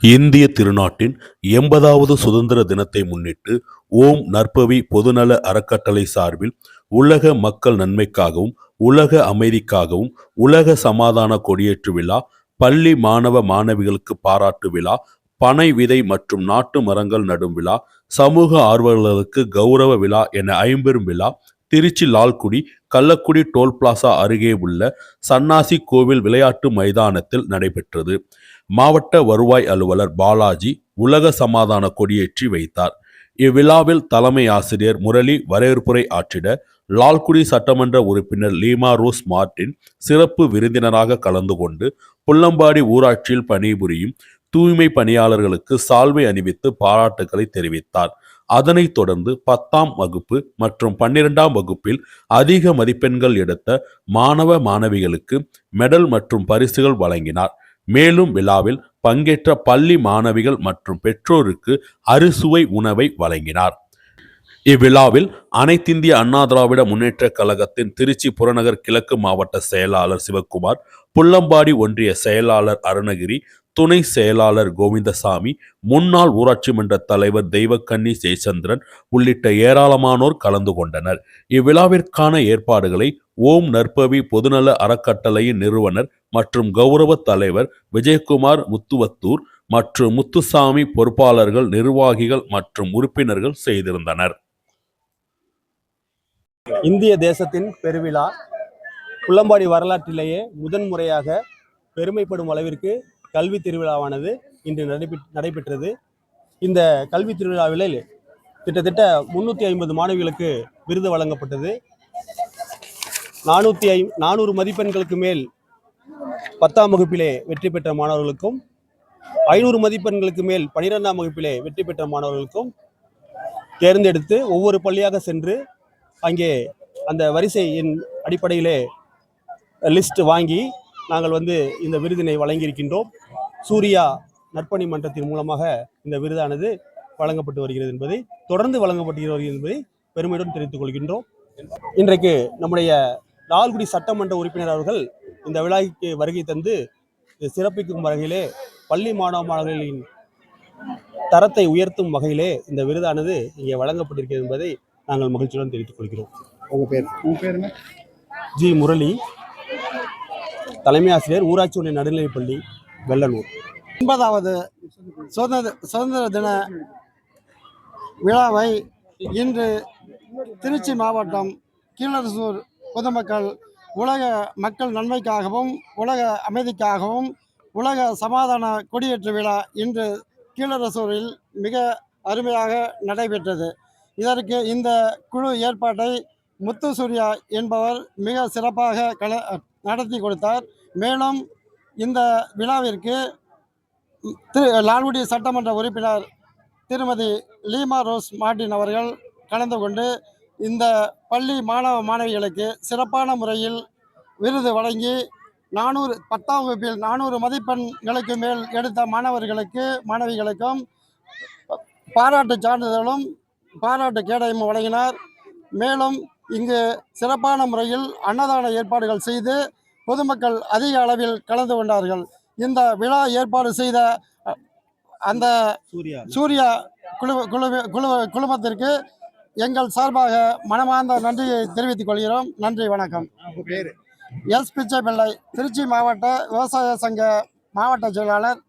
இந்திய திருநாட்டின் 80வது சுதந்திர தினத்தை முன்னிட்டு ஓம் நற்பவி பொதுநல அறக்கட்டளை சார்பில் உலக மக்கள் நன்மைக்காகவும் உலக அமைதிக்காகவும் உலக சமாதான கொடியேற்று விழா, பள்ளி மாணவ மாணவிகளுக்கு பாராட்டு விழா, பனை விதை மற்றும் நாட்டு மரங்கள் நடும் விழா, சமூக ஆர்வலர்களுக்கு கௌரவ விழா என ஐம்பெரும் விழா திருச்சி லால்குடி கள்ளக்குடி டோல் பிளாசா அருகே உள்ள சன்னாசி கோவில் விளையாட்டு மைதானத்தில் நடைபெற்றது. மாவட்ட வருவாய் அலுவலர் பாலாஜி உலக சமாதான கொடியேற்றி வைத்தார். இவ்விழாவில் தலைமை ஆசிரியர் முரளி வரவேற்புரை ஆற்றிட, லால்குடி சட்டமன்ற உறுப்பினர் லீமா ரோஸ் மார்டின் சிறப்பு விருந்தினராக கலந்து கொண்டு புல்லம்பாடி ஊராட்சியில் பணிபுரியும் தூய்மை பணியாளர்களுக்கு சால்வை அணிவித்து பாராட்டுக்களை தெரிவித்தார். அதனைத் தொடர்ந்து 10ஆம் வகுப்பு மற்றும் 12ஆம் வகுப்பில் அதிக மதிப்பெண்கள் எடுத்த மாணவ மாணவிகளுக்கு மெடல் மற்றும் பரிசுகள் வழங்கினார். மேலும் விழாவில் பங்கேற்ற பள்ளி மாணவிகள் மற்றும் பெற்றோருக்கு அறுசுவை உணவை வழங்கினார். இவ்விழாவில் அனைத்திந்திய அண்ணா திராவிட முன்னேற்ற கழகத்தின் திருச்சி புறநகர் கிழக்கு மாவட்ட செயலாளர் சிவக்குமார், புல்லம்பாடி ஒன்றிய செயலாளர் அருணகிரி, துணை செயலாளர் கோவிந்தசாமி, முன்னாள் ஊராட்சி மன்ற தலைவர் தெய்வக்கண்ணி ஜெயச்சந்திரன் உள்ளிட்ட ஏராளமானோர் கலந்து கொண்டனர். இவ்விழாவிற்கான ஏற்பாடுகளை ஓம் நற்பவி பொதுநல அறக்கட்டளையின் நிறுவனர் மற்றும் கௌரவ தலைவர் விஜயகுமார் முத்துவத்தூர் மற்றும் முத்துசாமி பொறுப்பாளர்கள், நிர்வாகிகள் மற்றும் உறுப்பினர்கள் செய்திருந்தனர். இந்திய தேசத்தின் பெருவிழா புல்லம்பாடி வரலாற்றிலேயே முதன்முறையாக பெருமைப்படும் அளவிற்கு கல்வி திருவிழாவானது இன்று நடைபெற்றது. இந்த கல்வி திருவிழாவில் கிட்டத்தட்ட 350 மாணவிகளுக்கு விருது வழங்கப்பட்டது. 400 மதிப்பெண்களுக்கு மேல் 10ஆம் வகுப்பிலே வெற்றி பெற்ற மாணவர்களுக்கும் 500 மதிப்பெண்களுக்கு மேல் 12ஆம் வகுப்பிலே வெற்றி பெற்ற மாணவர்களுக்கும் தேர்ந்தெடுத்து ஒவ்வொரு பள்ளியாக சென்று அங்கே அந்த வரிசையின் அடிப்படையிலே லிஸ்ட் வாங்கி நாங்கள் இந்த விருதினை வழங்கியிருக்கின்றோம். சூர்யா நற்பணி மன்றத்தின் மூலமாக இந்த விருதானது வழங்கப்பட்டு வருகிறது என்பதை, தொடர்ந்து வழங்கப்பட்டு வருகிறது என்பதை பெருமையுடன் தெரிவித்துக் கொள்கின்றோம். இன்றைக்கு நம்முடைய லால்குடி சட்டமன்ற உறுப்பினர் அவர்கள் இந்த விழாவுக்கு வருகை தந்து சிறப்பிக்கும் வகையிலே பள்ளி மாணவ மாணவர்களின் தரத்தை உயர்த்தும் வகையிலே இந்த விருதானது இங்கே வழங்கப்பட்டிருக்கிறது என்பதை நாங்கள் மகிழ்ச்சியுடன் தெரிவித்துக் கொள்கிறோம். உங்க பேருங்க? ஜி முரளி, தலைமை ஆசிரியர், ஊராட்சி ஒன்றிய நடுநிலைப்பள்ளி, வெள்ளலூர். 80வது சுதந்திர தின விழாவை இன்று திருச்சி மாவட்டம் கீழரசூர் பொதுமக்கள் உலக மக்கள் நன்மைக்காகவும் உலக அமைதிக்காகவும் உலக சமாதான கொடியேற்று விழா இன்று கீழரசூரில் மிக அருமையாக நடைபெற்றது. இதற்கு இந்த குழு ஏற்பாட்டை முத்து சூர்யா என்பவர் மிக சிறப்பாக நடத்தி கொடுத்தார். மேலும் இந்த விழாவிற்கு லால்குடி சட்டமன்ற உறுப்பினர் திருமதி லீமா ரோஸ் மார்டின் அவர்கள் கலந்து கொண்டு இந்த பள்ளி மாணவ மாணவிகளுக்கு சிறப்பான முறையில் விருது வழங்கி 10ஆம் வகுப்பில் 400 மதிப்பெண்களுக்கு மேல் எடுத்த மாணவிகளுக்கும் பாராட்டு சான்றிதழும் பாராட்டு கேடயமும் வழங்கினார். மேலும் இங்கு சிறப்பான முறையில் அன்னதான ஏற்பாடுகள் செய்து பொதுமக்கள் அதிக அளவில் கலந்து கொண்டார்கள். இந்த விழா ஏற்பாடு செய்த அந்த சூர்யா குழுமத்திற்கு எங்கள் சார்பாக மனமார்ந்த நன்றியை தெரிவித்துக் கொள்கிறோம். நன்றி, வணக்கம். எஸ் பிச்சை பிள்ளை, திருச்சி மாவட்ட விவசாய சங்க மாவட்ட செயலாளர்.